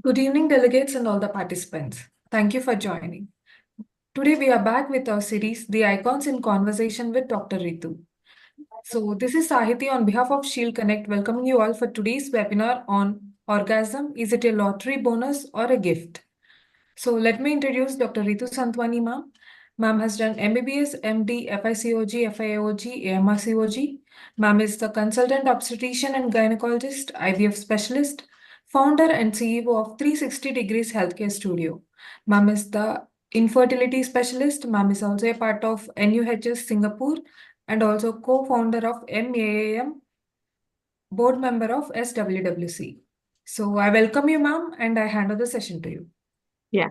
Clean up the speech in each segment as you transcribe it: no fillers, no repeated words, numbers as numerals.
Good evening, delegates and all the participants. Thank you for joining. Today, we are back with our series, The Icons in Conversation with Dr. Ritu. So, this is Sahiti on behalf of Shield Connect, welcoming you all for today's webinar on orgasm. Is it a lottery bonus or a gift? So, let me introduce Dr. Ritu Santwani, ma'am. Ma'am has done MBBS, MD, FICOG, FIOG, AMRCOG. Ma'am is the consultant obstetrician and gynecologist, IVF specialist, founder and CEO of 360 Degrees Healthcare Studio. Ma'am is the infertility specialist. Ma'am is also a part of NUHS Singapore and also co-founder of MAAM, board member of SWWC. So I welcome you, ma'am, and I hand over the session to you. Yeah.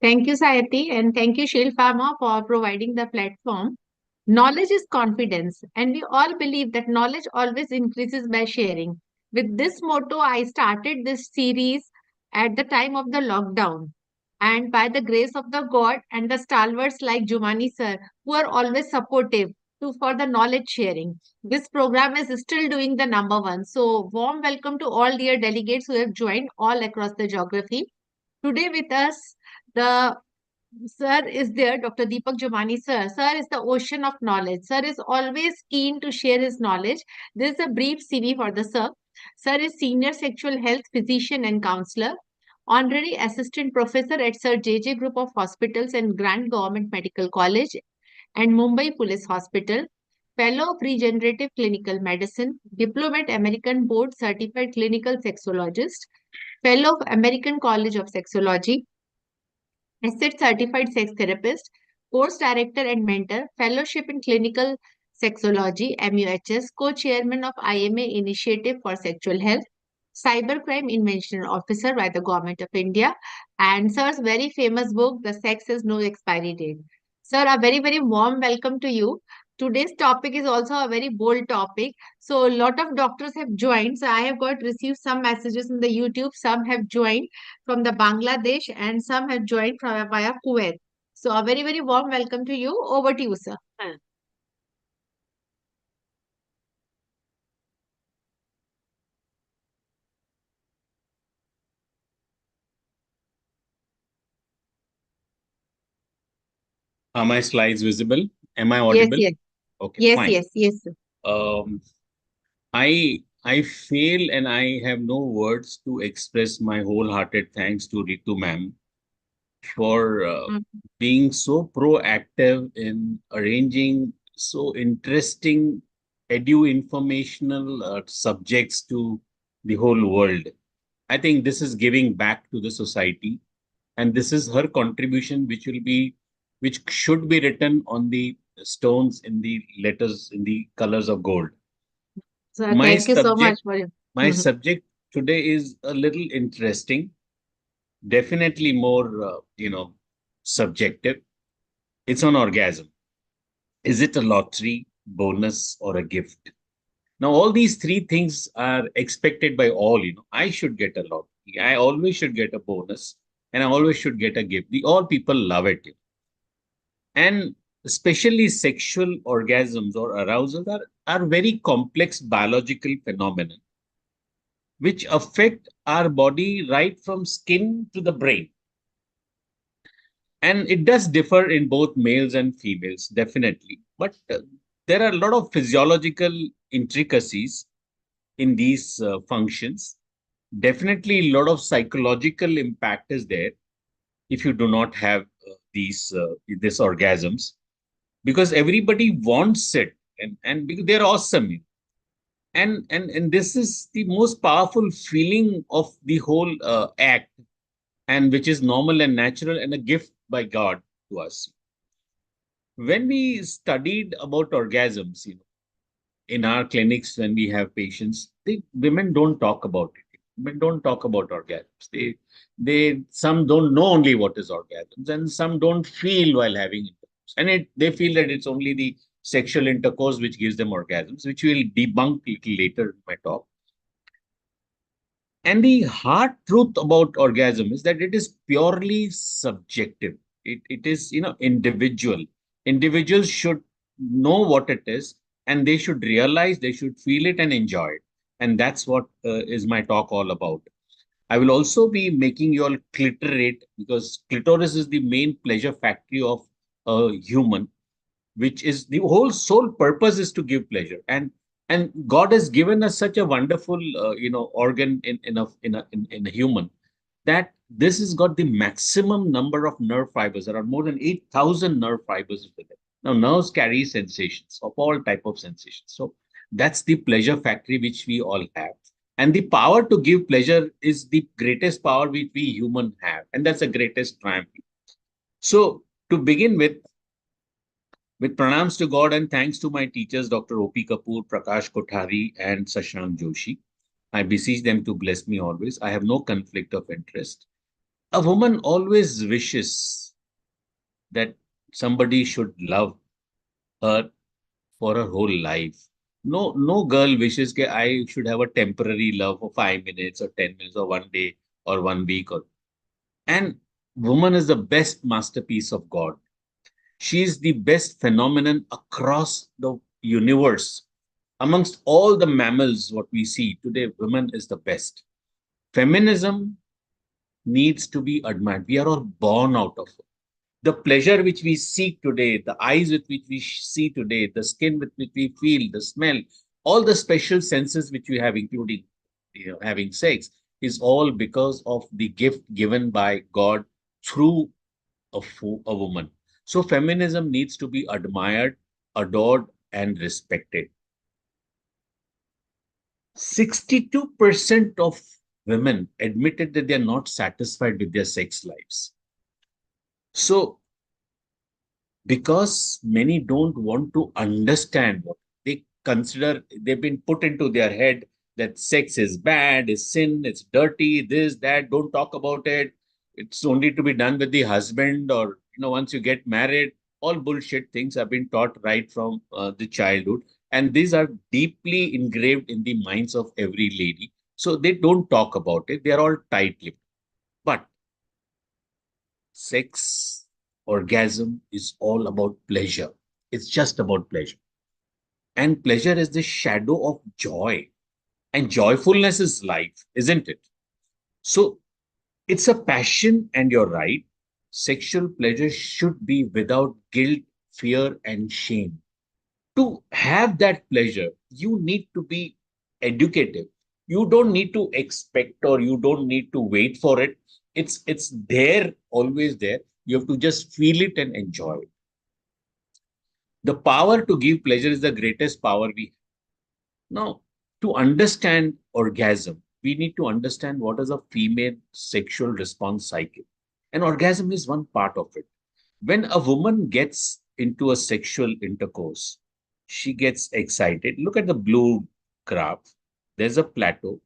Thank you, Sayati, and thank you, Shield Pharma, for providing the platform. Knowledge is confidence, and we all believe that knowledge always increases by sharing. With this motto, I started this series at the time of the lockdown. And by the grace of the God and the stalwarts like Jumani sir, who are always supportive for the knowledge sharing, this program is still doing the number one. So, warm welcome to all dear delegates who have joined all across the geography. Today with us, the sir is there, Dr. Deepak Jumani sir. Sir is the ocean of knowledge. Sir is always keen to share his knowledge. This is a brief CV for the sir. Sir is senior sexual health physician and counselor, honorary assistant professor at Sir JJ Group of Hospitals and Grand Government Medical College and Mumbai Police Hospital, fellow of regenerative clinical medicine, diplomat American board certified clinical sexologist, fellow of American College of Sexology, Asset Certified Sex Therapist, Course Director and Mentor, Fellowship in Clinical Sexology, MUHS, Co-Chairman of IMA Initiative for Sexual Health, Cybercrime Invention Officer by the Government of India, and Sir's very famous book, The Sex Has No Expiry Date. Sir, a very, very warm welcome to you. Today's topic is also a very bold topic. So, a lot of doctors have joined. So, I have got received some messages in the YouTube. Some have joined from the Bangladesh and some have joined from via Kuwait. So a very, very warm welcome to you. Over to you, sir. Are my slides visible? Am I Yes, audible? yes. Okay, Yes, fine. yes, yes, sir. I feel and I have no words to express my wholehearted thanks to Ritu ma'am for Mm. being so proactive in arranging so interesting informational subjects to the whole world. I think this is giving back to the society, and this is her contribution, which should be written on the stones in the letters in the colors of gold. Sir, My thank you so much subject, for you. my subject today is a little interesting, definitely more, subjective. It's on orgasm. Is it a lottery, bonus, or a gift? Now, all these three things are expected by all. I should get a lottery. I always should get a bonus, and I always should get a gift. All people love it. And especially sexual orgasms or arousals are very complex biological phenomena which affect our body right from skin to the brain. And it does differ in both males and females, definitely. But there are a lot of physiological intricacies in these functions. Definitely, a lot of psychological impact is there if you do not have these orgasms, because everybody wants it, and because they're awesome. And this is the most powerful feeling of the whole act, and which is normal and natural and a gift by God to us. When we studied about orgasms, in our clinics, when we have patients, women don't talk about it. Women don't talk about orgasms. They some don't know only what is orgasms, and some don't feel while having intercourse, and they feel that it's only the sexual intercourse which gives them orgasms, which we'll debunk a little later in my talk. And the hard truth about orgasm is that it is purely subjective. It is, individual. Individuals should know what it is, and they should realize, they should feel it and enjoy it. And that's what is my talk all about. I will also be making you all clitorate, because clitoris is the main pleasure factory of a human, which is the whole sole purpose is to give pleasure. And God has given us such a wonderful organ in a human, that this has got the maximum number of nerve fibers. There are more than 8,000 nerve fibers with it. Now nerves carry sensations of all type of sensations. So that's the pleasure factory which we all have. And the power to give pleasure is the greatest power which we human have. And that's the greatest triumph. So to begin with pranams to God and thanks to my teachers, Dr. O.P. Kapoor, Prakash Kothari, and Shashank Joshi, I beseech them to bless me always. I have no conflict of interest. A woman always wishes that somebody should love her for her whole life. No girl wishes that I should have a temporary love for 5 minutes or 10 minutes or one day or 1 week. And woman is the best masterpiece of God. She is the best phenomenon across the universe. Amongst all the mammals, what we see today, women is the best. Feminism needs to be admired. We are all born out of it. The pleasure which we seek today, the eyes with which we see today, the skin with which we feel, the smell, all the special senses which we have, including having sex, is all because of the gift given by God through a woman. So feminism needs to be admired, adored, and respected. 62% of women admitted that they are not satisfied with their sex lives. So, because many don't want to understand what they consider, they've been put into their head that sex is bad, is sin, it's dirty, this, that, don't talk about it. It's only to be done with the husband, or once you get married. All bullshit things have been taught right from the childhood, and these are deeply engraved in the minds of every lady. So they don't talk about it. They are all tight-lipped. But sex, orgasm is all about pleasure. It's just about pleasure. And pleasure is the shadow of joy. And joyfulness is life, isn't it? So it's a passion, and you're right. Sexual pleasure should be without guilt, fear, and shame. To have that pleasure, you need to be educative. You don't need to expect, or you don't need to wait for it. It's there, always there. You have to just feel it and enjoy it. The power to give pleasure is the greatest power we have. Now, to understand orgasm, we need to understand what is a female sexual response cycle. And orgasm is one part of it. When a woman gets into a sexual intercourse, she gets excited. Look at the blue graph. There's a plateau.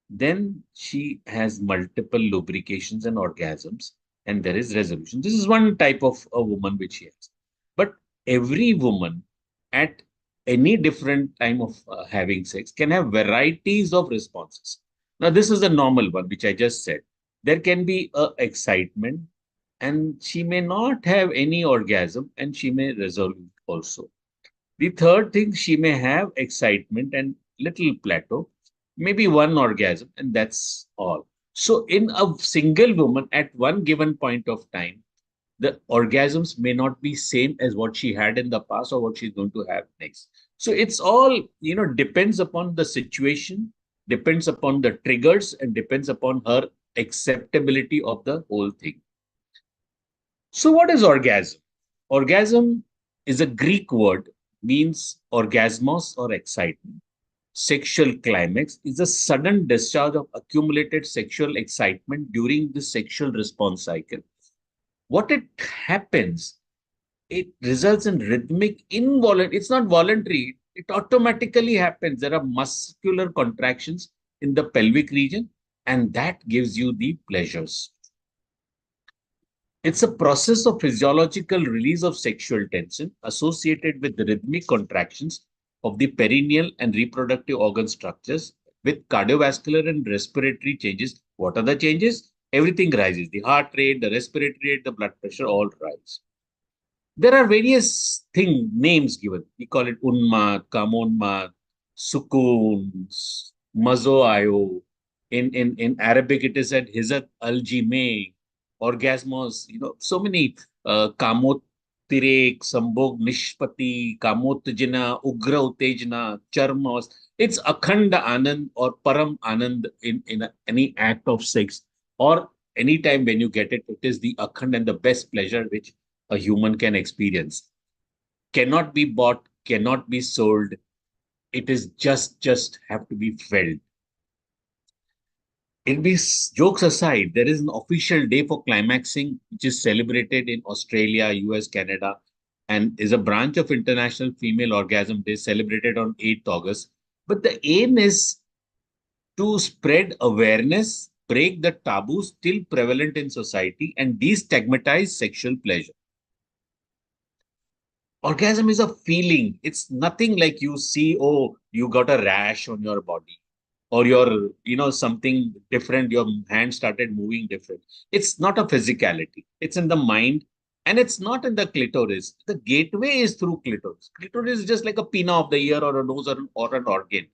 Then she has multiple lubrications and orgasms, and there is resolution. This is one type of a woman which she has. But every woman at any different time of having sex can have varieties of responses. Now, this is the normal one, which I just said. There can be a excitement, and she may not have any orgasm, and she may resolve also. The third thing, she may have excitement and little plateau, maybe one orgasm, and that's all. So in a single woman at one given point of time, the orgasms may not be same as what she had in the past or what she's going to have next. So it's all, depends upon the situation, depends upon the triggers, and depends upon her acceptability of the whole thing. So what is orgasm? Orgasm is a Greek word, means orgasmos or excitement. Sexual climax is a sudden discharge of accumulated sexual excitement during the sexual response cycle. What it happens, it results in rhythmic involuntary, it's not voluntary, it automatically happens. There are muscular contractions in the pelvic region, and that gives you the pleasures. It's a process of physiological release of sexual tension associated with the rhythmic contractions of the perineal and reproductive organ structures with cardiovascular and respiratory changes. What are the changes? Everything rises. The heart rate, the respiratory rate, the blood pressure all rise. There are various names given. We call it Unmad, Kamonmad, Sukoon, Mazo Ayo, In Arabic, it is said Hizat al-Jime, orgasmos, so many Kamot Tirek, Sambhog Nishpati, Kamotjana, Ugra Utejana, Charmos. It's Akhanda Anand or Param Anand in any act of sex, or any time when you get it, it is the Akhand and the best pleasure which a human can experience. Cannot be bought, cannot be sold. It is just have to be felt. In these jokes aside, there is an official day for climaxing, which is celebrated in Australia, US, Canada, and is a branch of International Female Orgasm Day celebrated on 8th August. But the aim is to spread awareness, break the taboo still prevalent in society, and destigmatize sexual pleasure. Orgasm is a feeling. It's nothing like you see, oh, you got a rash on your body, or something different, your hand started moving different. It's not a physicality. It's in the mind, and it's not in the clitoris. The gateway is through clitoris. Clitoris is just like a pinna of the ear or a nose or an organ.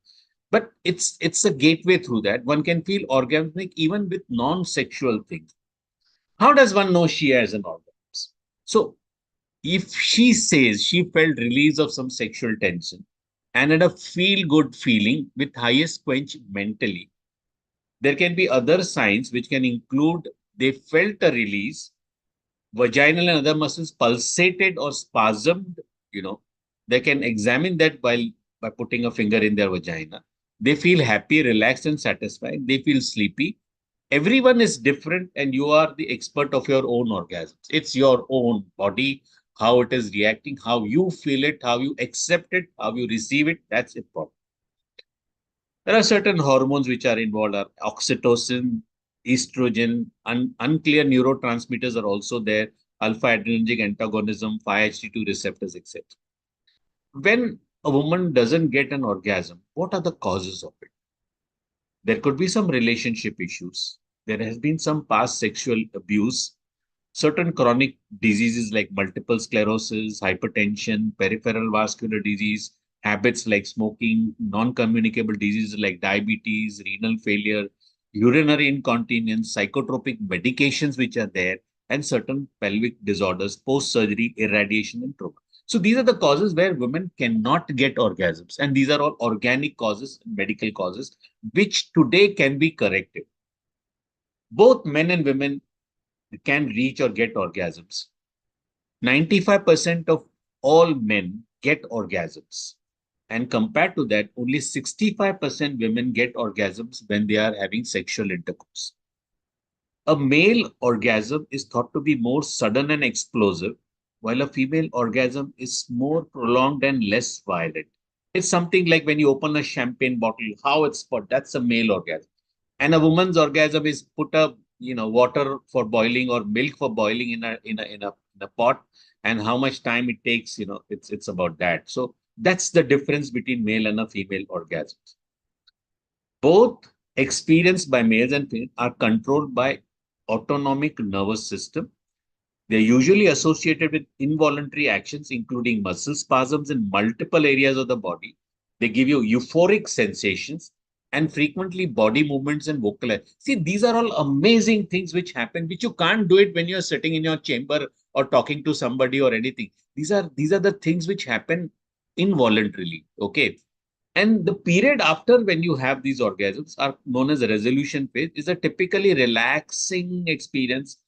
But it's a gateway through that. One can feel orgasmic even with non-sexual things. How does one know she has an orgasm? So if she says she felt release of some sexual tension and had a feel good feeling with highest quench mentally, there can be other signs which can include they felt a release, vaginal and other muscles pulsated or spasmed. They can examine that by putting a finger in their vagina. They feel happy, relaxed, and satisfied. They feel sleepy. Everyone is different, and you are the expert of your own orgasms. It's your own body, how it is reacting, how you feel it, how you accept it, how you receive it. That's important. There are certain hormones which are involved, are oxytocin, estrogen, unclear neurotransmitters are also there, alpha adrenergic antagonism, 5-HT2 receptors, etc. When a woman doesn't get an orgasm, what are the causes of it? There could be some relationship issues. There has been some past sexual abuse, certain chronic diseases like multiple sclerosis, hypertension, peripheral vascular disease, habits like smoking, non-communicable diseases like diabetes, renal failure, urinary incontinence, psychotropic medications which are there, and certain pelvic disorders, post-surgery, irradiation, and trauma. So these are the causes where women cannot get orgasms. And these are all organic causes, medical causes, which today can be corrected. Both men and women can reach or get orgasms. 95% of all men get orgasms. And compared to that, only 65% women get orgasms when they are having sexual intercourse. A male orgasm is thought to be more sudden and explosive, while a female orgasm is more prolonged and less violent. It's something like when you open a champagne bottle, how it's put, that's a male orgasm. And a woman's orgasm is put up, water for boiling or milk for boiling in a pot, and how much time it takes, it's about that. So that's the difference between male and a female orgasms. Both experienced by males and females are controlled by autonomic nervous system. They're usually associated with involuntary actions, including muscle spasms in multiple areas of the body. They give you euphoric sensations and frequently body movements and vocal. See, these are all amazing things which happen, which you can't do it when you're sitting in your chamber or talking to somebody or anything. These are the things which happen involuntarily. Okay. And the period after when you have these orgasms are known as a resolution phase, is a typically relaxing experience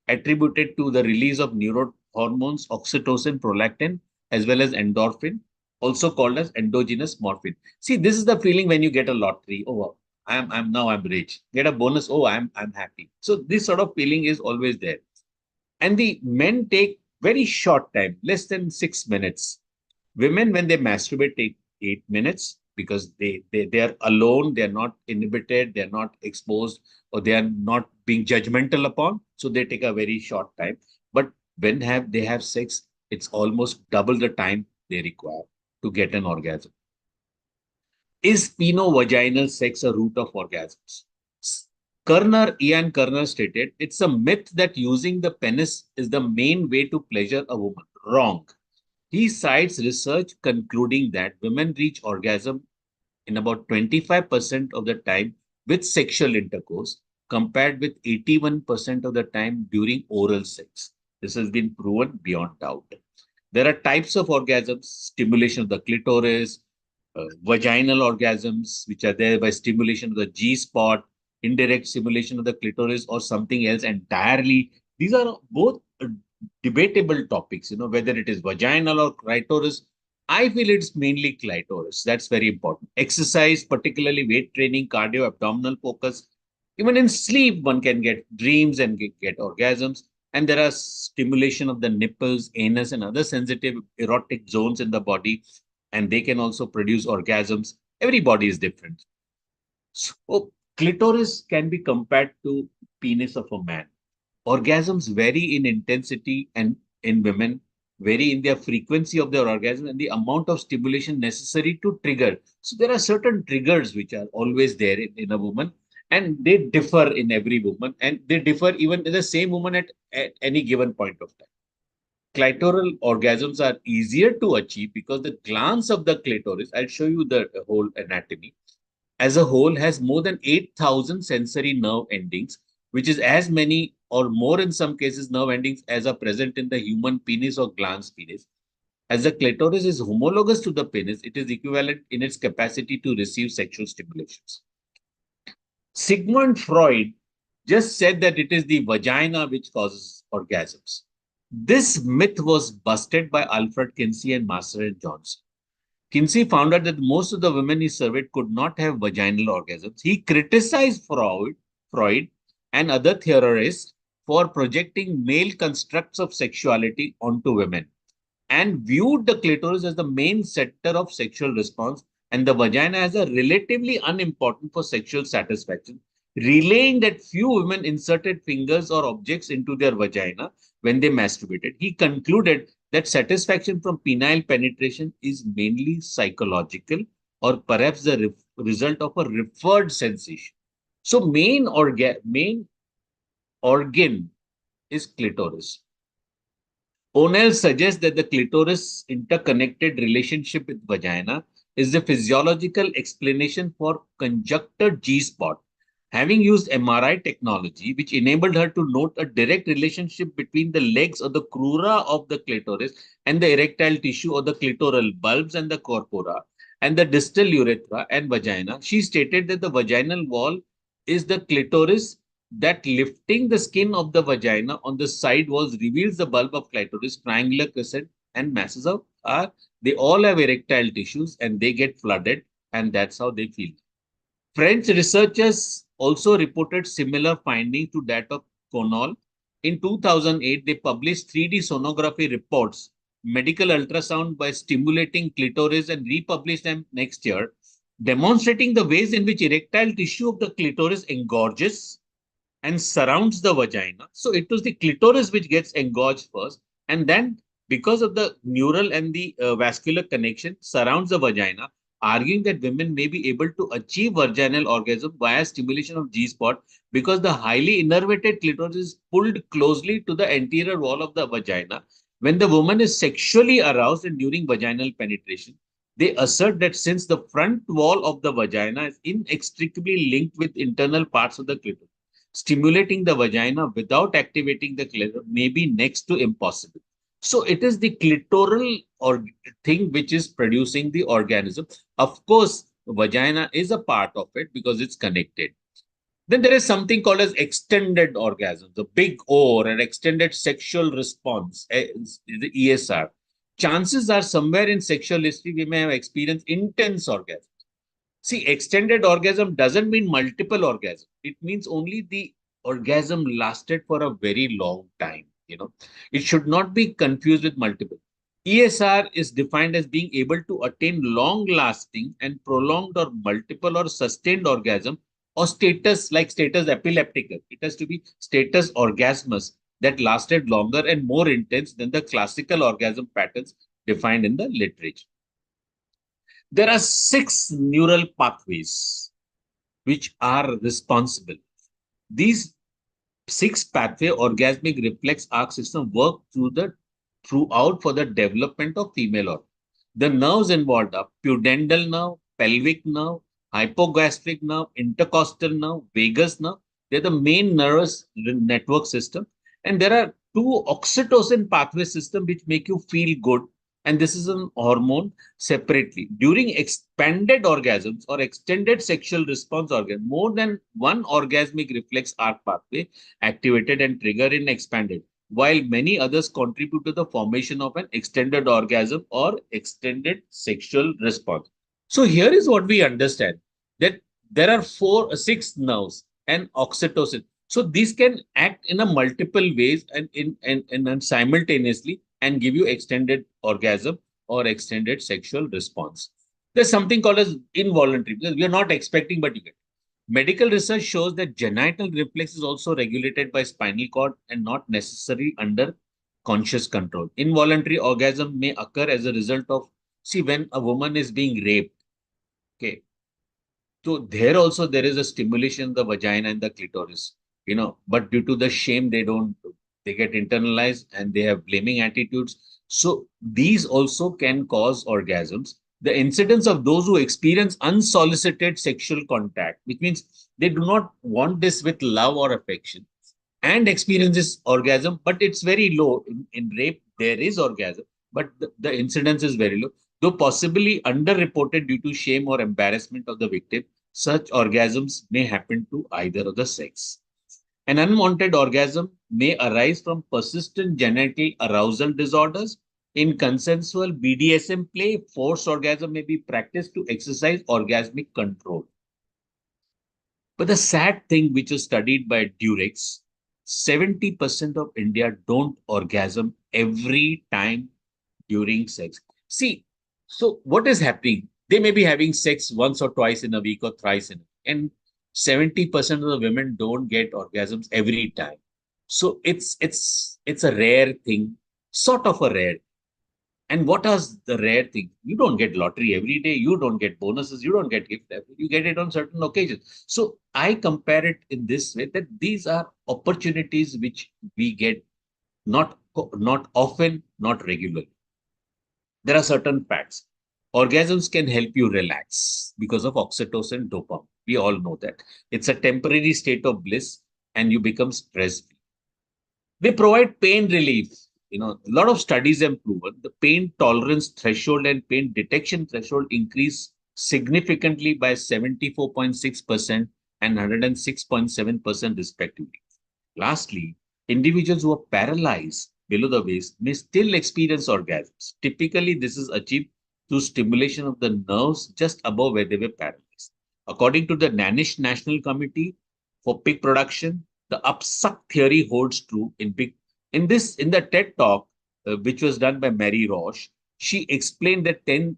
attributed to the release of neurohormones, oxytocin, prolactin, as well as endorphin, also called as endogenous morphine. See, this is the feeling when you get a lottery. Oh, I'm rich. Get a bonus. Oh, I'm happy. So this sort of feeling is always there. And the men take very short time, less than 6 minutes. Women, when they masturbate, take 8 minutes because they are alone, they are not inhibited, they are not exposed, or they are not being judgmental upon. So they take a very short time. But when they have sex, it's almost double the time they require to get an orgasm. Is penovaginal sex a route of orgasms? Ian Kerner stated, it's a myth that using the penis is the main way to pleasure a woman. Wrong. He cites research concluding that women reach orgasm in about 25% of the time with sexual intercourse compared with 81% of the time during oral sex. This has been proven beyond doubt. There are types of orgasms: stimulation of the clitoris, vaginal orgasms, which are there by stimulation of the G spot, indirect stimulation of the clitoris, or something else entirely. These are both debatable topics, whether it is vaginal or clitoris. I feel it's mainly clitoris. That's very important. Exercise, particularly weight training, cardio, abdominal focus. Even in sleep, one can get dreams and get orgasms. And there are stimulation of the nipples, anus, and other sensitive erotic zones in the body. And they can also produce orgasms. Every body is different. So clitoris can be compared to penis of a man. Orgasms vary in intensity and in women, vary in their frequency of their orgasm and the amount of stimulation necessary to trigger. So there are certain triggers which are always there in a woman, and they differ in every woman, and they differ even in the same woman at any given point of time. Clitoral orgasms are easier to achieve because the glans of the clitoris, I'll show you the whole anatomy, as a whole has more than 8,000 sensory nerve endings, which is as many or more in some cases nerve endings as are present in the human penis or glans penis. As the clitoris is homologous to the penis, it is equivalent in its capacity to receive sexual stimulations. Sigmund Freud just said that it is the vagina which causes orgasms. This myth was busted by Alfred Kinsey and Master and Johnson. Kinsey found out that most of the women he surveyed could not have vaginal orgasms. He criticized Freud and other theorists for projecting male constructs of sexuality onto women and viewed the clitoris as the main center of sexual response and the vagina as a relatively unimportant for sexual satisfaction, relaying that few women inserted fingers or objects into their vagina when they masturbated. He concluded that satisfaction from penile penetration is mainly psychological or perhaps the result of a referred sensation. So main organ is clitoris. O'Neill suggests that the clitoris interconnected relationship with vagina is the physiological explanation for conjunctor G-spot. Having used MRI technology, which enabled her to note a direct relationship between the legs or the crura of the clitoris and the erectile tissue or the clitoral bulbs and the corpora and the distal urethra and vagina, she stated that the vaginal wall is the clitoris, that lifting the skin of the vagina on the side walls reveals the bulb of clitoris, triangular crescent, and masses of they all have erectile tissues and they get flooded, and that's how they feel. French researchers also reported similar findings to that of Connell. In 2008, they published 3D sonography reports, medical ultrasound by stimulating clitoris, and republished them next year, demonstrating the ways in which erectile tissue of the clitoris engorges and surrounds the vagina. So it was the clitoris which gets engorged first, and then because of the neural and the vascular connection surrounds the vagina, arguing that women may be able to achieve vaginal orgasm via stimulation of G-spot because the highly innervated clitoris is pulled closely to the anterior wall of the vagina. When the woman is sexually aroused and during vaginal penetration, they assert that since the front wall of the vagina is inextricably linked with internal parts of the clitoris, stimulating the vagina without activating the clitoris may be next to impossible. So it is the clitoral thing which is producing the organism. Of course, vagina is a part of it because it's connected. Then there is something called as extended orgasm, the big O, or an extended sexual response, the ESR. Chances are somewhere in sexual history we may have experienced intense orgasm. See, extended orgasm doesn't mean multiple orgasm. It means only the orgasm lasted for a very long time. It should not be confused with multiple. ESR is defined as being able to attain long-lasting and prolonged or multiple or sustained orgasm or status like status epilepticus. It has to be status orgasmus that lasted longer and more intense than the classical orgasm patterns defined in the literature. There are 6 neural pathways which are responsible. These 6 pathway orgasmic reflex arc system work throughout for the development of female organ. The nerves involved are pudendal nerve, pelvic nerve, hypogastric nerve, intercostal nerve, vagus nerve. They're the main nervous network system. And there are two oxytocin pathway system which make you feel good. And this is an hormone separately. During expanded orgasms or extended sexual response organ, more than one orgasmic reflex arc pathway activated and triggered in expanded, while many others contribute to the formation of an extended orgasm or extended sexual response. So here is what we understand, that there are six nerves and oxytocin. So these can act in a multiple ways and simultaneously and give you extended orgasm or extended sexual response. There's something called as involuntary, because we are not expecting, but you get. Medical research shows that genital reflex is also regulated by spinal cord and not necessarily under conscious control. Involuntary orgasm may occur as a result of, see, when a woman is being raped, okay, so there also there is a stimulation in the vagina and the clitoris, but due to the shame, they get internalized and they have blaming attitudes. So these also can cause orgasms. The incidence of those who experience unsolicited sexual contact, which means they do not want this with love or affection, and experiences orgasm, but it's very low. In rape, there is orgasm, but the incidence is very low. Though possibly underreported due to shame or embarrassment of the victim, such orgasms may happen to either of the sex. An unwanted orgasm may arise from persistent genital arousal disorders. In consensual BDSM play, forced orgasm may be practiced to exercise orgasmic control. But the sad thing, which is studied by Durex, 70% of India don't orgasm every time during sex. See, so what is happening? They may be having sex once or twice in a week or thrice in a week, and 70% of the women don't get orgasms every time. So it's a rare thing, sort of a rare. And what is the rare thing? You don't get lottery every day. You don't get bonuses. You don't get gift. You get it on certain occasions. So I compare it in this way, that these are opportunities which we get not often, not regularly. There are certain facts. Orgasms can help you relax because of oxytocin, dopamine. We all know that. It's a temporary state of bliss and you become stress-free. They provide pain relief. A lot of studies have proven the pain tolerance threshold and pain detection threshold increase significantly by 74.6% and 106.7% respectively. Lastly, individuals who are paralyzed below the waist may still experience orgasms. Typically, this is achieved through stimulation of the nerves just above where they were paralyzed. According to the Danish National Committee for Pig Production, the upsuck theory holds true in pig. In the TED talk, which was done by Mary Roche, she explained that in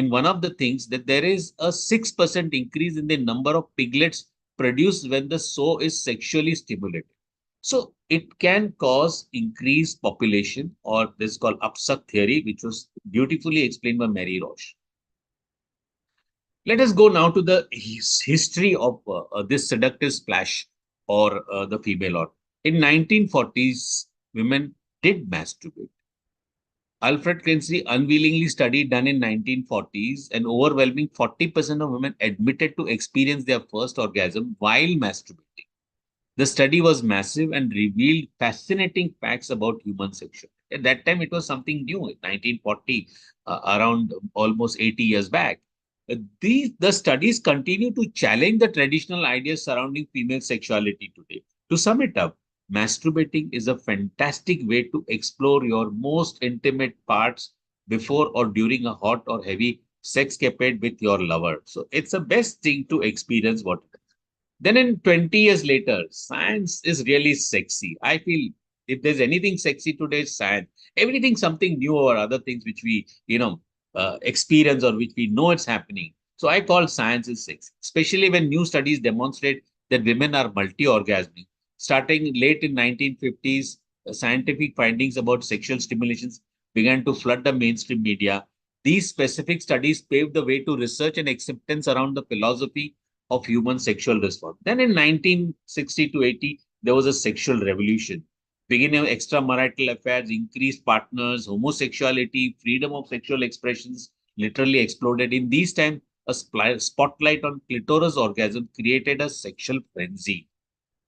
one of the things that there is a 6% increase in the number of piglets produced when the sow is sexually stimulated. So it can cause increased population, or this is called upsuck theory, which was beautifully explained by Mary Roche. Let us go now to the history of this seductive splash or the female organ. In 1940s, women did masturbate. Alfred Kinsey unwillingly study done in 1940s, an overwhelming 40% of women admitted to experience their first orgasm while masturbating. The study was massive and revealed fascinating facts about human sexuality. At that time, it was something new in 1940, around almost 80 years back. The studies continue to challenge the traditional ideas surrounding female sexuality today. To sum it up, masturbating is a fantastic way to explore your most intimate parts before or during a hot or heavy sexcapade with your lover. So it's the best thing to experience what it is. Then in 20 years later, science is really sexy. I feel if there's anything sexy today, it's science. Everything something new or other things which we, experience or which we know it's happening. So I call science is sexy, especially when new studies demonstrate that women are multi-orgasmic. Starting late in 1950s, scientific findings about sexual stimulations began to flood the mainstream media. These specific studies paved the way to research and acceptance around the philosophy of human sexual response. Then in 1960 to 80, there was a sexual revolution. Beginning of extramarital affairs, increased partners, homosexuality, freedom of sexual expressions literally exploded. In these times, spotlight on clitoris orgasm created a sexual frenzy.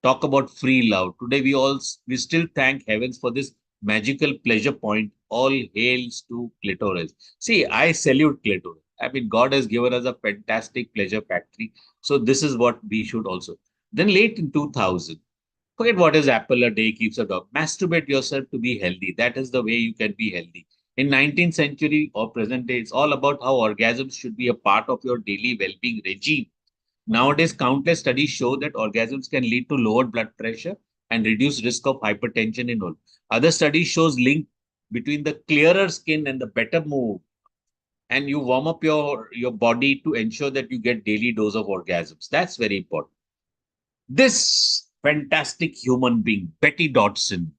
Talk about free love. Today we still thank heavens for this magical pleasure point. All hails to clitoris. See, I salute clitoris. I mean, God has given us a fantastic pleasure factory. So this is what we should also. Then late in 2000, forget what is apple a day keeps a dog. Masturbate yourself to be healthy. That is the way you can be healthy. In 19th century or present day, it's all about how orgasms should be a part of your daily well-being regime. Nowadays, countless studies show that orgasms can lead to lower blood pressure and reduced risk of hypertension in all. Other studies shows link between the clearer skin and the better mood. And you warm up your body to ensure that you get daily dose of orgasms. That's very important. This fantastic human being, Betty Dodson,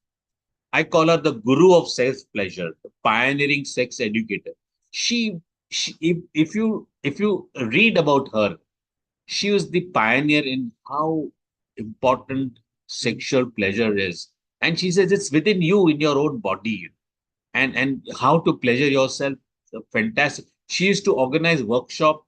I call her the guru of self-pleasure, the pioneering sex educator. She if you read about her, she was the pioneer in how important sexual pleasure is. And she says it's within you, in your own body, and how to pleasure yourself. So fantastic. She used to organize workshop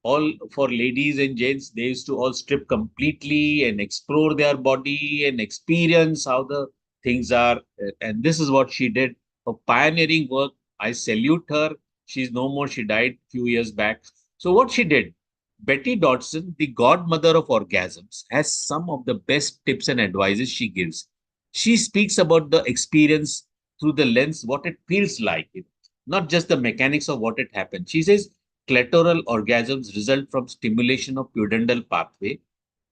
all for ladies and gents. They used to all strip completely and explore their body and experience how the things are. And this is what she did. Her pioneering work. I salute her. She's no more. She died a few years back. So what she did, Betty Dodson, the godmother of orgasms, has some of the best tips and advices she gives. She speaks about the experience through the lens, what it feels like, not just the mechanics of what it happens. She says clitoral orgasms result from stimulation of pudendal pathway,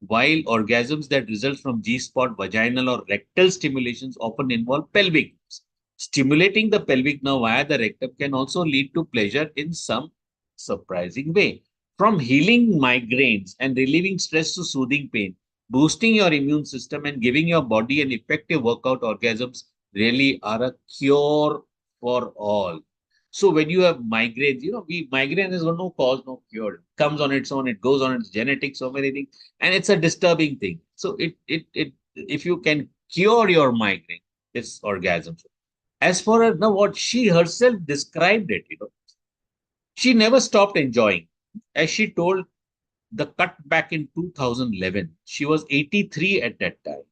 while orgasms that result from G-spot, vaginal or rectal stimulations often involve pelvic nerves. Stimulating the pelvic nerve via the rectum can also lead to pleasure in some surprising way. From healing migraines and relieving stress to soothing pain, boosting your immune system and giving your body an effective workout, orgasms really are a cure for all. So when you have migraines, migraine is no cause, no cure. It comes on its own, it goes on its genetics, so many things, and it's a disturbing thing. So it if you can cure your migraine, it's orgasms. As for her, now what she herself described it, she never stopped enjoying. As she told the cut back in 2011, she was 83 at that time.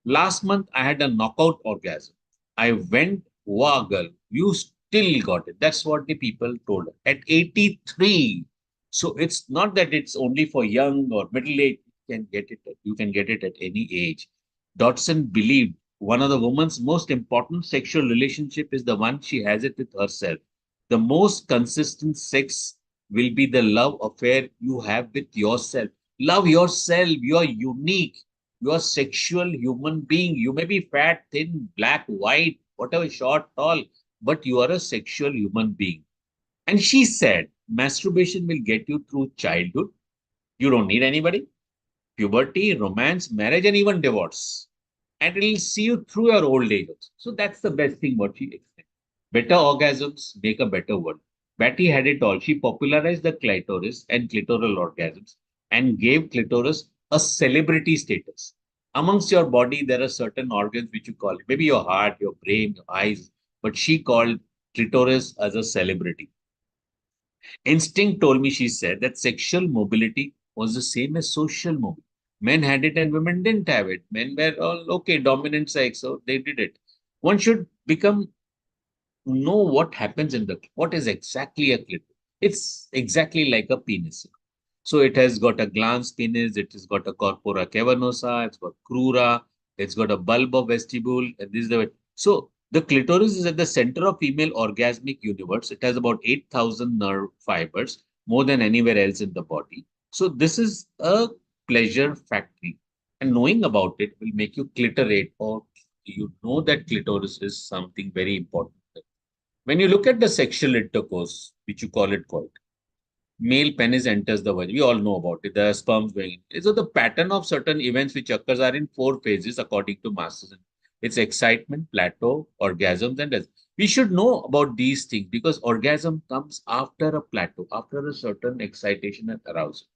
Last month, I had a knockout orgasm. I went, wow, girl, you still got it. That's what the people told her. At 83. So it's not that it's only for young or middle age. You can get it. You can get it at any age. Dodson believed one of the woman's most important sexual relationship is the one she has it with herself. The most consistent sex will be the love affair you have with yourself. Love yourself. You are unique. You are sexual human being. You may be fat, thin, black, white, whatever, short, tall, but you are a sexual human being. And she said, masturbation will get you through childhood. You don't need anybody. Puberty, romance, marriage, and even divorce. And it will see you through your old age also. So that's the best thing what she explained. Better orgasms make a better world. Betty had it all. She popularized the clitoris and clitoral orgasms and gave clitoris a celebrity status. Amongst your body, there are certain organs which you call it, maybe your heart, your brain, your eyes, but she called clitoris as a celebrity. Instinct told me, she said, that sexual mobility was the same as social mobility. Men had it and women didn't have it. Men were all okay, dominant sex, so they did it. One should know what happens in what is exactly a clitoris. It's exactly like a penis. So it has got a glans penis, it has got a corpora cavernosa, it's got crura, it's got a bulb of vestibule, and this is the so the clitoris is at the center of female orgasmic universe. It has about 8,000 nerve fibers, more than anywhere else in the body. So this is a pleasure factory. And knowing about it will make you clitorate, or you know that clitoris is something very important. When you look at the sexual intercourse, which you call it called, male penis enters the vagina. We all know about it. The sperms going in. So the pattern of certain events which occurs are in 4 phases according to masters. It's excitement, plateau, orgasms, and death. We should know about these things because orgasm comes after a plateau, after a certain excitation and arousal.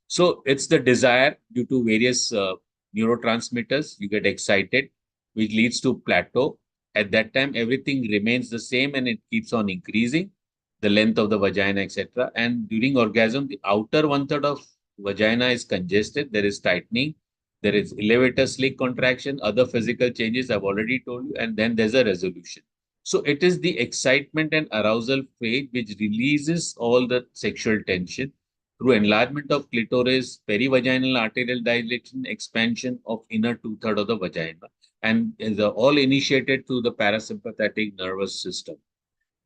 So it's the desire due to various neurotransmitters. You get excited, which leads to plateau. At that time, everything remains the same and it keeps on increasing. the length of the vagina, etc. And during orgasm, the outer one-third of vagina is congested. There is tightening. There is elevator slit contraction, other physical changes I've already told you, and then there's a resolution. So it is the excitement and arousal phase which releases all the sexual tension through enlargement of clitoris, perivaginal arterial dilation, expansion of inner two-thirds of the vagina, and is all initiated through the parasympathetic nervous system.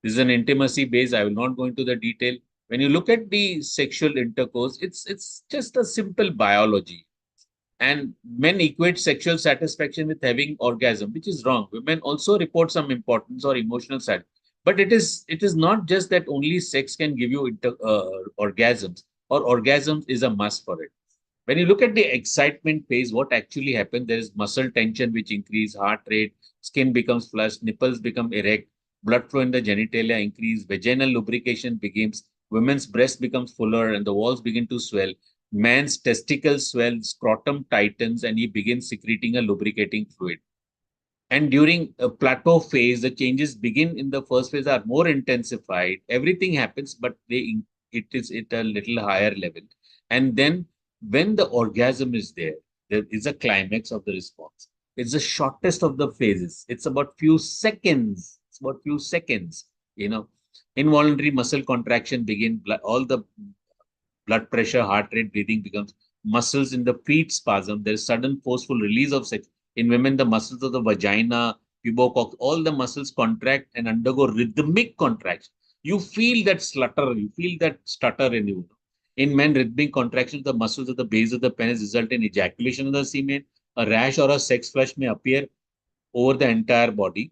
This is an intimacy base. I will not go into the detail. When you look at the sexual intercourse, it's just a simple biology. And men equate sexual satisfaction with having orgasm, which is wrong. Women also report some importance or emotional side. But it is not just that only sex can give you orgasms, or orgasms is a must for it. When you look at the excitement phase, what actually happens, there is muscle tension which increase, heart rate, skin becomes flushed, nipples become erect, blood flow in the genitalia increase, vaginal lubrication begins, women's breast becomes fuller and the walls begin to swell. Man's testicles swell, scrotum tightens, and he begins secreting a lubricating fluid. And during a plateau phase, the changes begin in the first phase are more intensified. Everything happens, but it is at a little higher level. And then when the orgasm is there is a climax of the response. It's the shortest of the phases. It's about few seconds. It's about few seconds. You know, involuntary muscle contraction begin. All the blood pressure, heart rate, breathing becomes muscles in the feet spasm. There is sudden forceful release of sex. In women, the muscles of the vagina, pubocox, all the muscles contract and undergo rhythmic contraction. You feel that stutter, you feel that stutter in you. In men, rhythmic contractions, the muscles at the base of the penis result in ejaculation of the semen. A rash or a sex flush may appear over the entire body.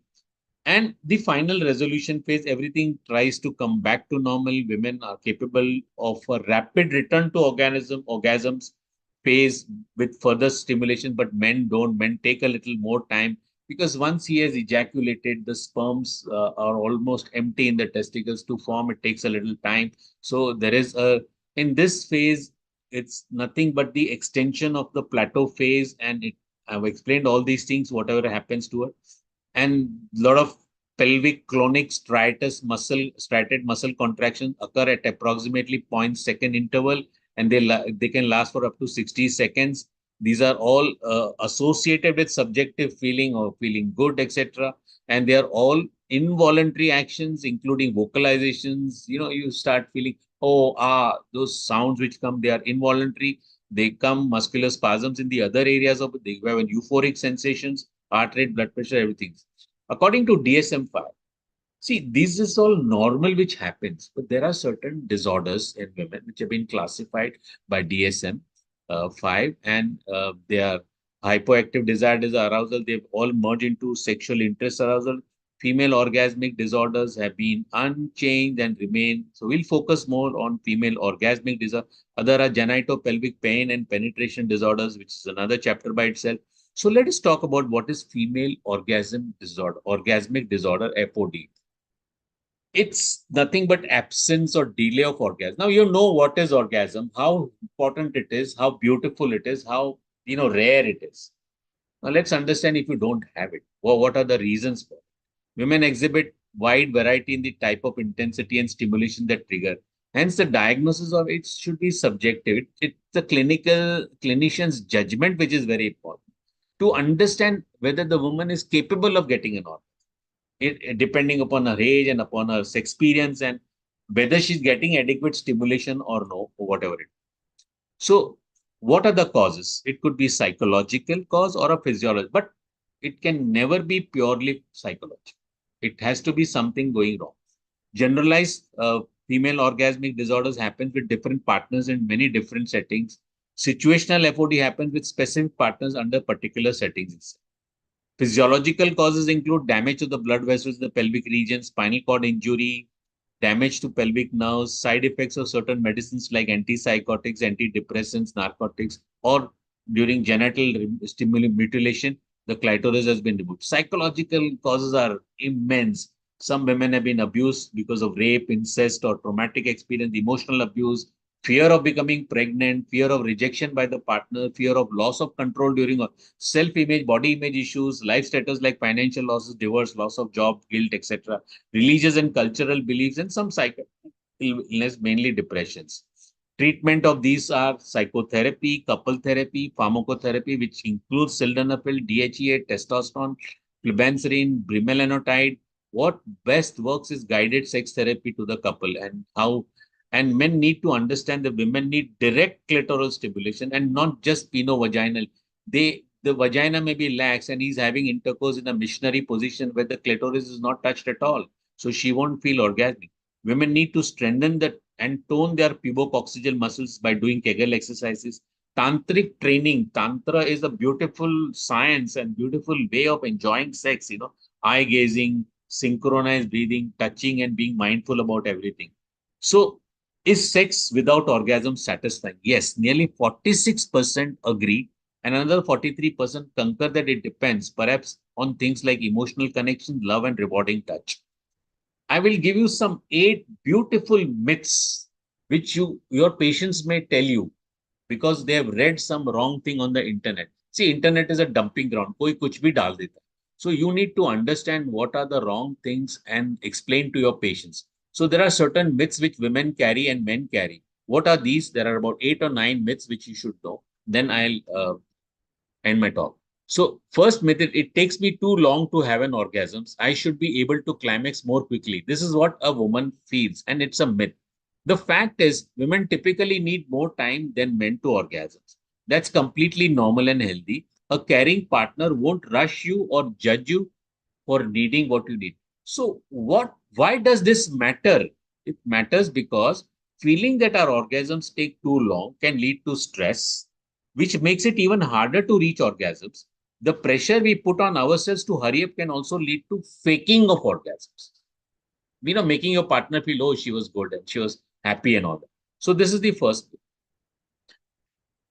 And the final resolution phase, everything tries to come back to normal. Women are capable of a rapid return to orgasms phase with further stimulation, but men don't. Men take a little more time because once he has ejaculated, the sperms are almost empty in the testicles to form. It takes a little time. So there is in this phase, it's nothing but the extension of the plateau phase. And I've explained all these things, whatever happens to her. And a lot of pelvic clonic striated muscle contractions occur at approximately 0.2 interval, and they can last for up to 60 seconds. These are all associated with subjective feeling or feeling good, etc. And they are all involuntary actions, including vocalizations. You start feeling, those sounds which come, they are involuntary. They come muscular spasms in the other areas of it. They have euphoric sensations, heart rate, blood pressure, everything. According to DSM-5, see, this is all normal which happens, but there are certain disorders in women which have been classified by DSM-5, and they are hypoactive desire arousal. They've all merged into sexual interest arousal. Female orgasmic disorders have been unchanged and remain. So we'll focus more on female orgasmic disorder. Other are genitopelvic pain and penetration disorders, which is another chapter by itself. So let us talk about what is female orgasmic disorder, FOD. It's nothing but absence or delay of orgasm. Now you know what is orgasm, how important it is, how beautiful it is, how rare it is. Now let's understand if you don't have it. Well, what are the reasons for it? Women exhibit wide variety in the type of intensity and stimulation that trigger. Hence, the diagnosis of it should be subjective. It's the clinician's judgment which is very important to understand whether the woman is capable of getting an orgasm, depending upon her age and upon her experience and whether she's getting adequate stimulation or no, or whatever it is. So, what are the causes? It could be psychological cause or a physiological, but it can never be purely psychological. It has to be something going wrong. Generalized female orgasmic disorders happen with different partners in many different settings. Situational FOD happens with specific partners under particular settings. Physiological causes include damage to the blood vessels in the pelvic region, spinal cord injury, damage to pelvic nerves, side effects of certain medicines like antipsychotics, antidepressants, narcotics, or during genital mutilation, the clitoris has been removed. Psychological causes are immense. Some women have been abused because of rape, incest, or traumatic experience, emotional abuse, fear of becoming pregnant, fear of rejection by the partner, fear of loss of control during self-image, body image issues, life status like financial losses, divorce, loss of job, guilt, etc., religious and cultural beliefs, and some psychiatric illness, mainly depressions. Treatment of these are psychotherapy, couple therapy, pharmacotherapy, which includes sildenafil, DHEA, testosterone, glibanserin, bremelanotide. What best works is guided sex therapy to the couple, and how, and men need to understand that women need direct clitoral stimulation and not just penovaginal. The vagina may be lax and he's having intercourse in a missionary position where the clitoris is not touched at all. So she won't feel orgasmic. Women need to strengthen that and tone their pubococcygeal muscles by doing Kegel exercises. Tantric training, Tantra is a beautiful science and beautiful way of enjoying sex, eye gazing, synchronized breathing, touching, and being mindful about everything. So, is sex without orgasm satisfying? Yes, nearly 46% agree, and another 43% concur that it depends, perhaps on things like emotional connection, love, and rewarding touch. I will give you some 8 beautiful myths which your patients may tell you because they have read some wrong thing on the internet. See, internet is a dumping ground. Koi kuch bhi dal deta. So you need to understand what are the wrong things and explain to your patients. So there are certain myths which women carry and men carry. What are these? There are about 8 or 9 myths which you should know. Then I'll end my talk. So first myth, it takes me too long to have an orgasm. I should be able to climax more quickly. This is what a woman feels, and it's a myth. The fact is, women typically need more time than men to orgasms. That's completely normal and healthy. A caring partner won't rush you or judge you for needing what you need. So why does this matter? It matters because feeling that our orgasms take too long can lead to stress, which makes it even harder to reach orgasms. The pressure we put on ourselves to hurry up can also lead to faking of orgasms. Making your partner feel, oh, she was good and she was happy and all that. So this is the first.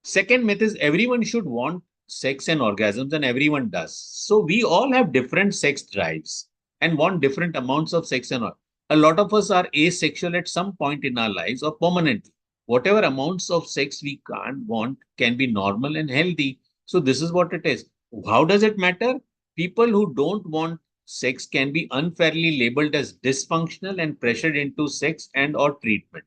Second myth is everyone should want sex and orgasms, and everyone does. So we all have different sex drives and want different amounts of sex and all. A lot of us are asexual at some point in our lives or permanently. Whatever amounts of sex we can't want can be normal and healthy. So this is what it is. How does it matter? People who don't want sex can be unfairly labeled as dysfunctional and pressured into sex and or treatment.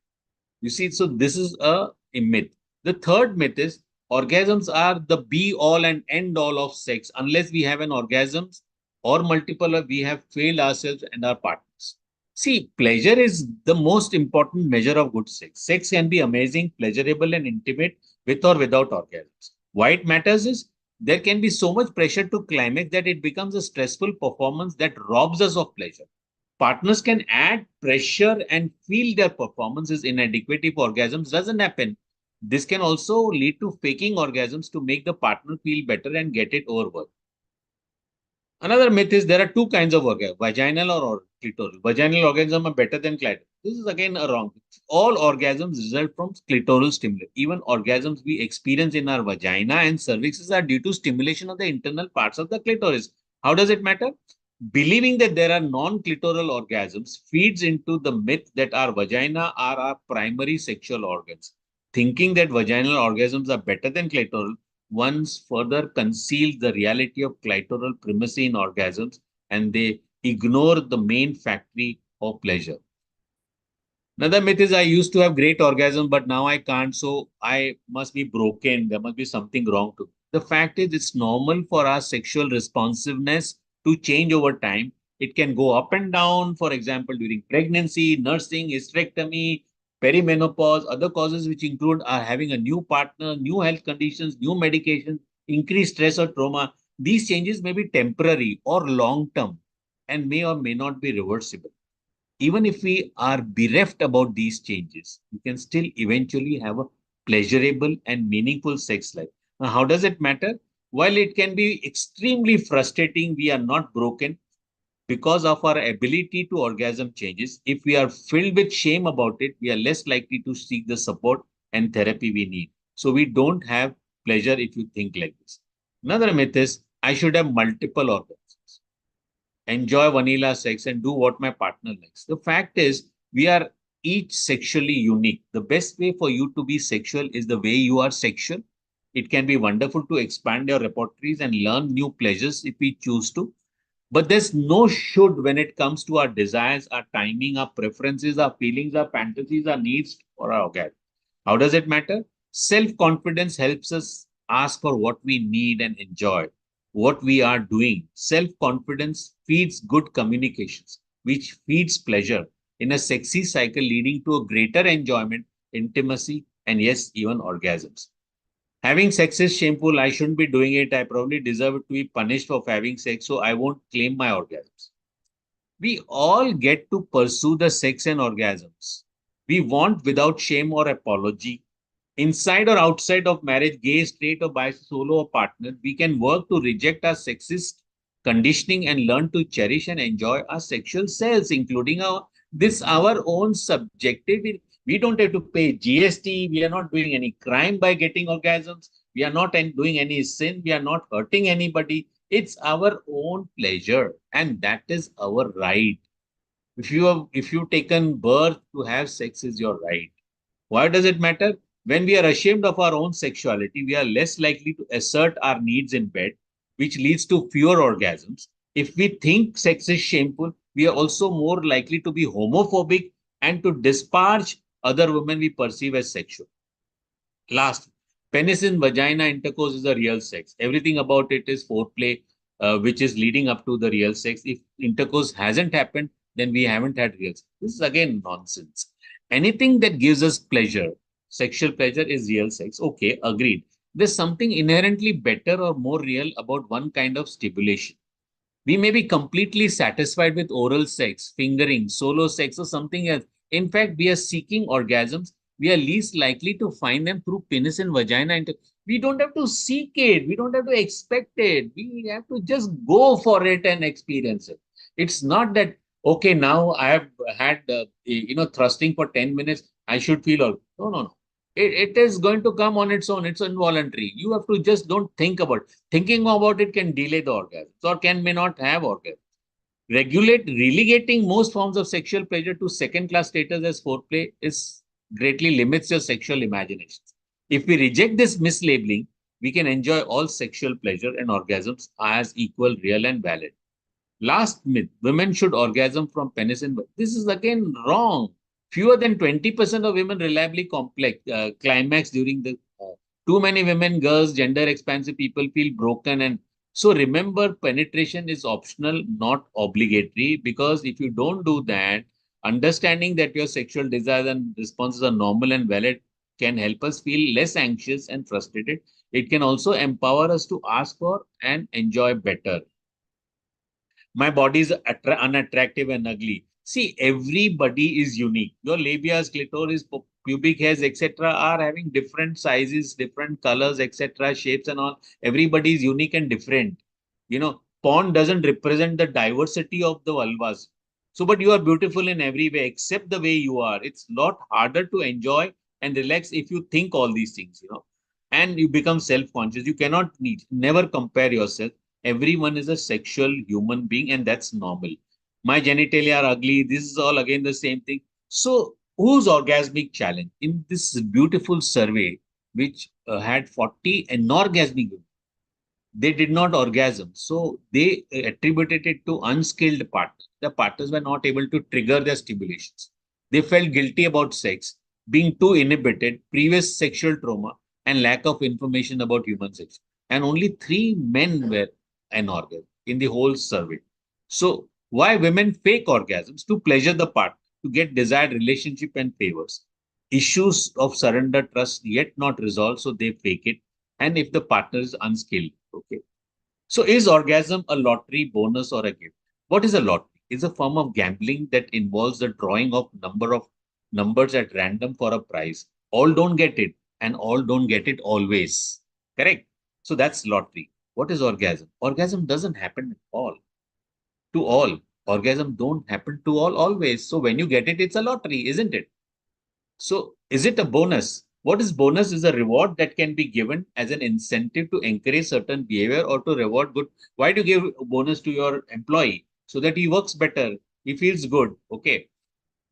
You see, so this is a myth. The third myth is orgasms are the be all and end all of sex. Unless we have an orgasms or multiple, we have failed ourselves and our partners. See, pleasure is the most important measure of good sex. Sex can be amazing, pleasurable, and intimate with or without orgasms. Why it matters is there can be so much pressure to climax that it becomes a stressful performance that robs us of pleasure. Partners can add pressure and feel their performance is inadequate if orgasms doesn't happen. This can also lead to faking orgasms to make the partner feel better and get it over with. Another myth is there are two kinds of orgasm, vaginal or clitoral. Vaginal orgasms are better than clitoral. This is again a wrong. All orgasms result from clitoral stimulation. Even orgasms we experience in our vagina and cervixes are due to stimulation of the internal parts of the clitoris. How does it matter? Believing that there are non-clitoral orgasms feeds into the myth that our vagina are our primary sexual organs. Thinking that vaginal orgasms are better than clitoral once further conceals the reality of clitoral primacy in orgasms, and they ignore the main factory of pleasure. Another myth is I used to have great orgasm, but now I can't, so I must be broken. There must be something wrong too. The fact is, it's normal for our sexual responsiveness to change over time. It can go up and down, for example, during pregnancy, nursing, hysterectomy, perimenopause, other causes which include having a new partner, new health conditions, new medications, increased stress or trauma. These changes may be temporary or long-term and may or may not be reversible. Even if we are bereft about these changes, we can still eventually have a pleasurable and meaningful sex life. Now, how does it matter? While it can be extremely frustrating, we are not broken because of our ability to orgasm changes. If we are filled with shame about it, we are less likely to seek the support and therapy we need. So we don't have pleasure if you think like this. Another myth is I should have multiple orgasms, enjoy vanilla sex and do what my partner likes. The fact is, we are each sexually unique. The best way for you to be sexual is the way you are sexual. It can be wonderful to expand your repertories and learn new pleasures if we choose to. But there's no should when it comes to our desires, our timing, our preferences, our feelings, our fantasies, our needs, or our orgasm. How does it matter? Self confidence helps us ask for what we need and enjoy what we are doing. Self confidence feeds good communications, which feeds pleasure in a sexy cycle, leading to a greater enjoyment, intimacy, and yes, even orgasms. Having sex is shameful. I shouldn't be doing it. I probably deserve to be punished for having sex, so I won't claim my orgasms. We all get to pursue the sex and orgasms we want without shame or apology. Inside or outside of marriage, gay, straight, or bi, solo or partner, we can work to reject our sexist conditioning and learn to cherish and enjoy our sexual selves, including our own subjective. We don't have to pay GST. We are not doing any crime by getting orgasms. We are not doing any sin. We are not hurting anybody. It's our own pleasure, and that is our right. If you've taken birth to have sex, is your right. Why does it matter? When we are ashamed of our own sexuality, we are less likely to assert our needs in bed, which leads to fewer orgasms. If we think sex is shameful, we are also more likely to be homophobic and to disparage other women we perceive as sexual. Last, penis in vagina intercourse is a real sex. Everything about it is foreplay, which is leading up to the real sex. If intercourse hasn't happened, then we haven't had real sex. This is again nonsense. Anything that gives us pleasure, sexual pleasure, is real sex. Okay, agreed. There's something inherently better or more real about one kind of stimulation. We may be completely satisfied with oral sex, fingering, solo sex, or something else. In fact, we are seeking orgasms. We are least likely to find them through penis and vagina. We don't have to seek it. We don't have to expect it. We have to just go for it and experience it. It's not that, okay, now I have had, thrusting for 10 minutes. I should feel all. No, no, no. It is going to come on its own. It's involuntary. You have to just don't think about it. Thinking about it can delay the orgasm or may not have orgasm. Relegating most forms of sexual pleasure to second-class status as foreplay is greatly limits your sexual imagination. If we reject this mislabeling, we can enjoy all sexual pleasure and orgasms as equal, real, and valid. Last myth, women should orgasm from penis and this is again wrong. Fewer than 20% of women reliably climax during the too many women, girls, gender expansive people feel broken. And so remember, penetration is optional, not obligatory, because if you don't do that, understanding that your sexual desires and responses are normal and valid can help us feel less anxious and frustrated. It can also empower us to ask for and enjoy better. My body is unattractive and ugly. See, everybody is unique. Your labias, clitoris, pubic hairs, etc. are having different sizes, different colors, etc., shapes and all. Everybody is unique and different. Porn doesn't represent the diversity of the vulvas. So, but you are beautiful in every way, except the way you are. It's a lot harder to enjoy and relax if you think all these things, and you become self-conscious. You cannot never compare yourself. Everyone is a sexual human being, and that's normal. My genitalia are ugly. This is all again the same thing. So, whose orgasmic challenge? In this beautiful survey, which had 40 anorgasmic women, they did not orgasm. So, they attributed it to unskilled partners. The partners were not able to trigger their stimulations. They felt guilty about sex, being too inhibited, previous sexual trauma, and lack of information about human sex. And only 3 men were anorgasm in the whole survey. So, why women fake orgasms? To pleasure the partner, to get desired relationship and favors. Issues of surrender, trust yet not resolved, so they fake it. And if the partner is unskilled, okay. So, is orgasm a lottery, bonus, or a gift? What is a lottery? It's a form of gambling that involves the drawing of number of numbers at random for a prize. All don't get it, and all don't get it always. Correct? So that's lottery. What is orgasm? Orgasm doesn't happen at all. To all. Orgasm don't happen to all always. So when you get it, it's a lottery, isn't it? So is it a bonus? What is bonus is a reward that can be given as an incentive to encourage certain behavior or to reward good. Why do you give a bonus to your employee? So that he works better, he feels good. Okay.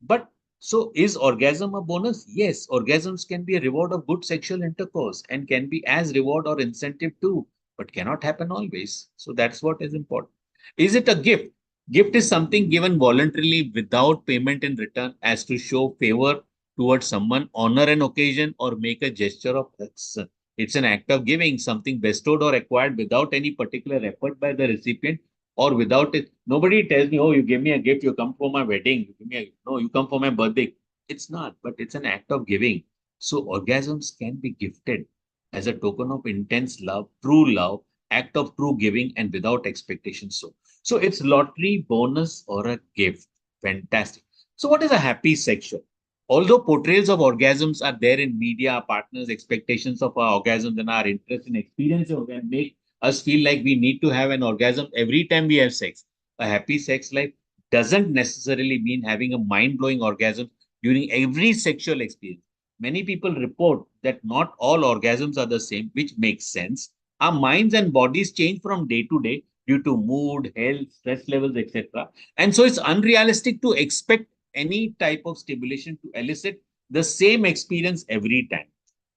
But So is orgasm a bonus? Yes, orgasms can be a reward of good sexual intercourse and can be as reward or incentive too, but cannot happen always. So that's what is important. Is it a gift? Gift is something given voluntarily without payment in return as to show favor towards someone, honor an occasion, or make a gesture of thanks. It's an act of giving, something bestowed or acquired without any particular effort by the recipient or without it. Nobody tells me, oh, you give me a gift, you come for my wedding. You give me a, no, you come for my birthday. It's not, but it's an act of giving. So orgasms can be gifted as a token of intense love, true love, act of true giving, and without expectation. So it's lottery, bonus, or a gift. Fantastic. So what is a happy sexual? Although portrayals of orgasms are there in media, our partners' expectations of our orgasms and our interest in experiencing can make us feel like we need to have an orgasm every time we have sex. A happy sex life doesn't necessarily mean having a mind-blowing orgasm during every sexual experience. Many people report that not all orgasms are the same, which makes sense. Our minds and bodies change from day to day due to mood, health, stress levels, etc. And so it's unrealistic to expect any type of stimulation to elicit the same experience every time.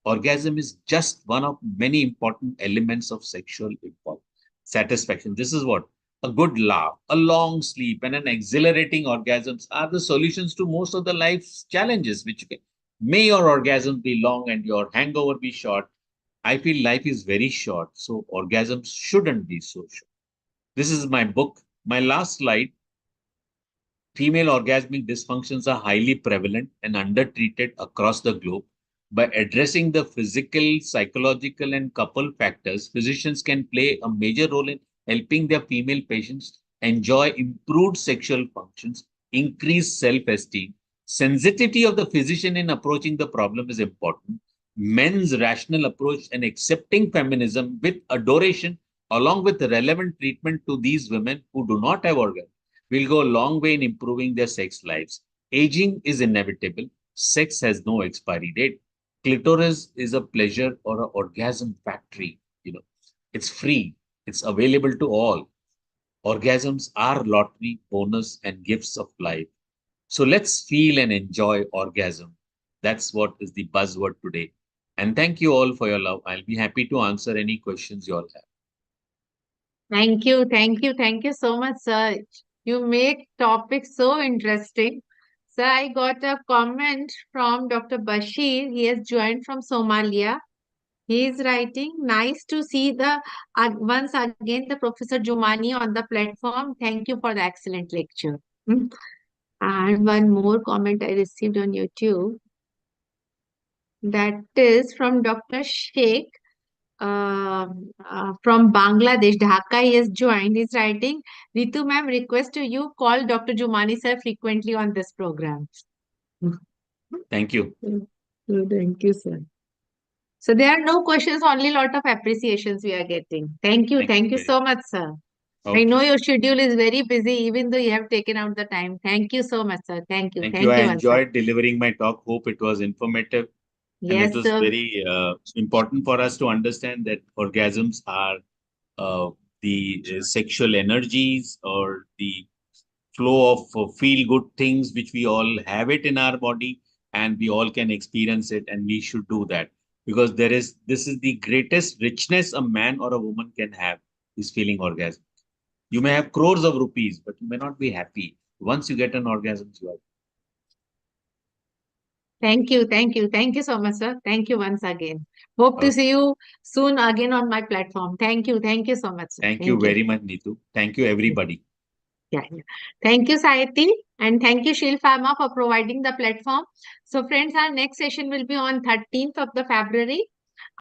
Orgasm is just one of many important elements of sexual satisfaction. This is what a good laugh, a long sleep, and an exhilarating orgasms are the solutions to most of the life's challenges. Which may your orgasm be long and your hangover be short. I feel life is very short, so orgasms shouldn't be so short. This is my book. My last slide. Female orgasmic dysfunctions are highly prevalent and undertreated across the globe. By addressing the physical, psychological, and couple factors, physicians can play a major role in helping their female patients enjoy improved sexual functions, increased self-esteem. Sensitivity of the physician in approaching the problem is important. Men's rational approach and accepting feminism with adoration, along with relevant treatment to these women who do not have orgasm, will go a long way in improving their sex lives. Aging is inevitable. Sex has no expiry date. Clitoris is a pleasure or an orgasm factory. It's free. It's available to all. Orgasms are lottery, bonus, and gifts of life. So let's feel and enjoy orgasm. That's what is the buzzword today. And thank you all for your love. I'll be happy to answer any questions you all have. Thank you, thank you, thank you so much, sir. You make topics so interesting. Sir, I got a comment from Dr. Bashir. He has joined from Somalia. He is writing, nice to see the once again the Professor Jumani on the platform. Thank you for the excellent lecture. And one more comment I received on YouTube. That is from Dr. Sheikh from Bangladesh, Dhaka. He has joined. He's writing, Ritu ma'am, request to you call Dr. Jumani sir frequently on this program. Thank you. Thank you, sir. So there are no questions, only lot of appreciations we are getting. Thank you. Thank you so much, sir. Okay. I know your schedule is very busy, even though you have taken out the time. Thank you so much, sir. Thank you. Thank you. I once enjoyed delivering my talk. Hope it was informative. And Yes, it was sir. very important for us to understand that orgasms are the sexual energies or the flow of feel-good things which we all have it in our body and we all can experience it, and we should do that because this is the greatest richness a man or a woman can have, is feeling orgasm. You may have crores of rupees, but you may not be happy. Once you get an orgasm, you are. Thank you. Thank you. Thank you so much, sir. Thank you once again. Hope to see you soon again on my platform. Thank you. Thank you so much, sir. Thank you very much, Neetu. Thank you, everybody. Yeah. Thank you, Sayati. And thank you, Shield Pharma, for providing the platform. So, friends, our next session will be on 13th of the February.